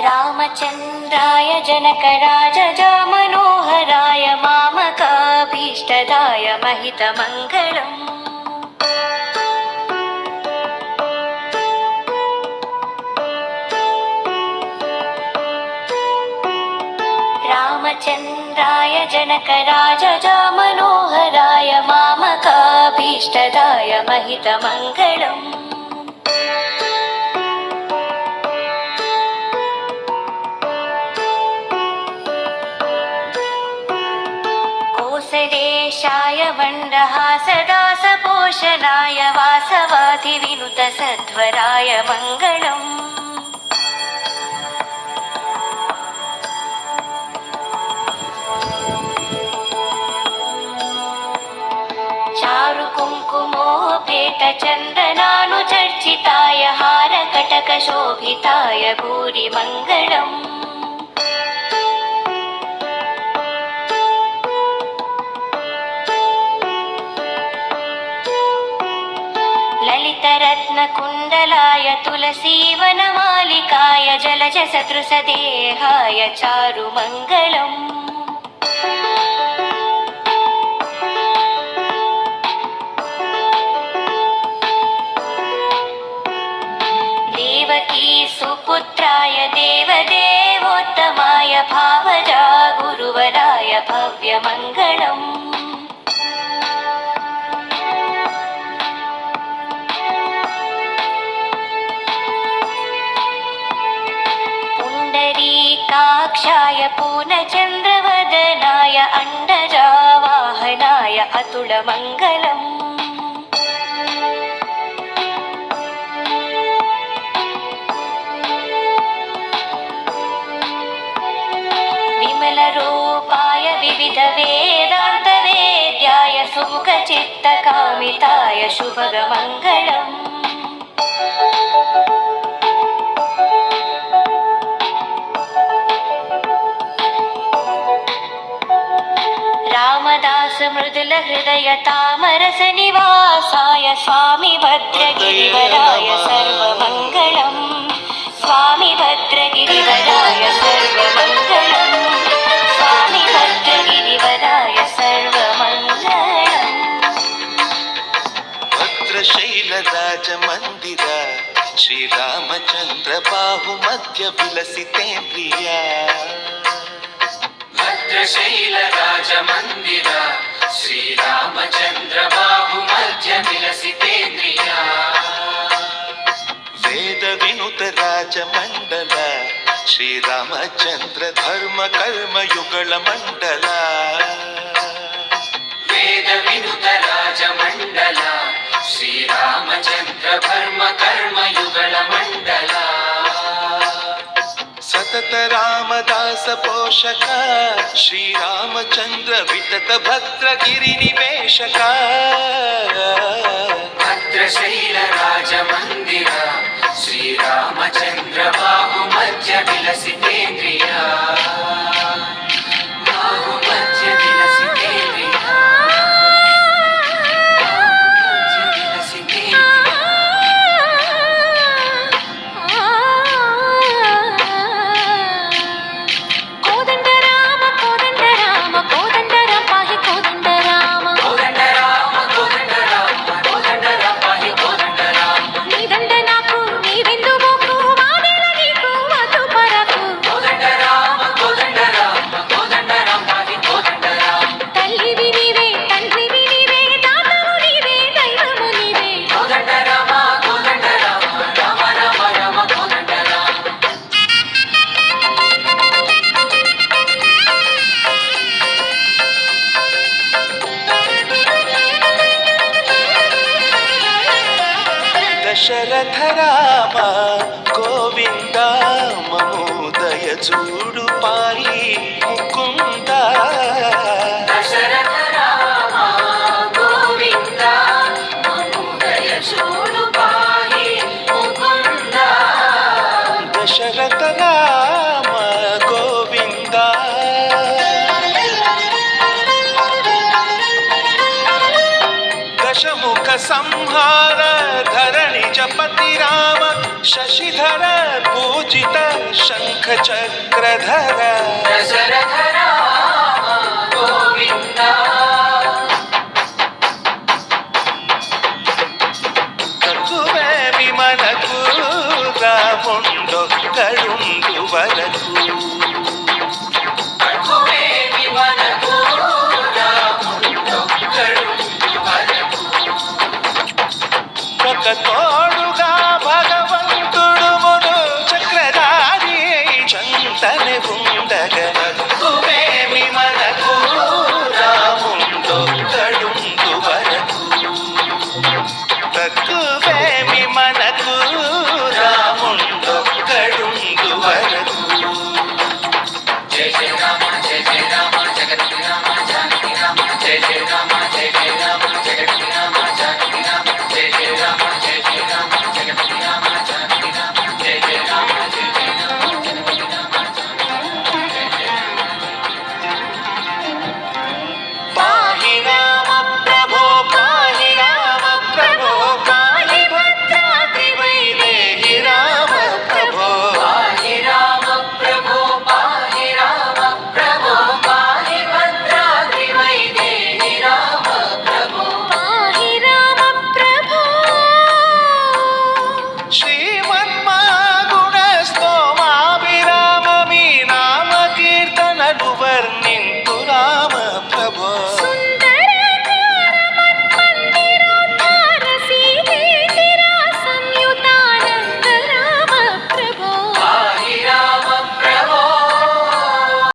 रामचन्द्राय जनकराजजामनोहराय मामकाभीष्टदाय महितमङ्गलम्। रामचन्द्राय जनकराजजामनोहराय मामकाभीष्टदाय महितमङ्गलम्। कोसलेशाय वण्डहासदासपोषणाय वासवाधिविनुतसध्वराय मङ्गलम्। चारुकुङ्कुमोपेतचन्दनानुचर्चिताय हारकटकशोभिताय भूरिमङ्गलम्। ललितरत्नकुण्डलाय तुलसीवनमालिकाय जलजसदृशदेहाय चारुमङ्गलम्। देवकी सुपुत्राय देवदेवोत्तमाय भावजा गुरुवराय भव्यमङ्गलम्। पुण्डरीकाक्षाय पूर्णचन्द्रवदनाय अण्डजावाहनाय अतुलमङ्गलम्। विमलरूपाय विविधवेदान्तवेद्याय सुमुखचित्तकामिताय शुभगमङ्गलम्। रामदास मृदुलहृदय तामरसनिवासाय स्वामी भद्रगिरिवराय सर्वमङ्गलम्। स्वामी भद्रगिरिवराय सर्वमङ्गलम्। स्वामी भद्रगिरिवराय सर्वमङ्गलम्। भद्रशैलराजमन्दिर श्रीरामचन्द्र बाहुमध्य विलसितेन्द्रिया। भद्रशैलराजमन्दिर श्रीरामचन्द्र बाहुमध्य विलसितेन्द्रिया। वेदविनुत राजमण्डल श्रीरामचन्द्र धर्म कर्मयुगल मण्डल। वेदविनुत राजमण्डल श्रीरामचन्द्र धर्म कर्मयुगल मण्डल। सतत रामदास पोषक श्रीरामचन्द्र वितत भद्रगिरिनिवेशक। भद्रशैलराजमन्दिर श्रीरामचन्द्र बाहुमध्य विलसितेन्द्रिया। बाहुमध्य विलसितेन्द्रिया। बाहुमध्य विलसितेन्द्रिया। దశరథ రామ గోవింద మమోదయ చూడు పాయి ముకుంద. దశరథ రామ గోవింద మమోదయ చూడు పాయి ముకుంద. దశరథ రామ గోవింద దశముఖ సంహార ధరణి గజపతి రామ శశిధర పూజిత శంఖ చక్రధర దశరథ రామ గోవింద తక్కువేమి మనకు రాముండొక్కడుండు వరకు తక్కువేమి మనకు రాముడొక్కడు వరకు ఒక తోడు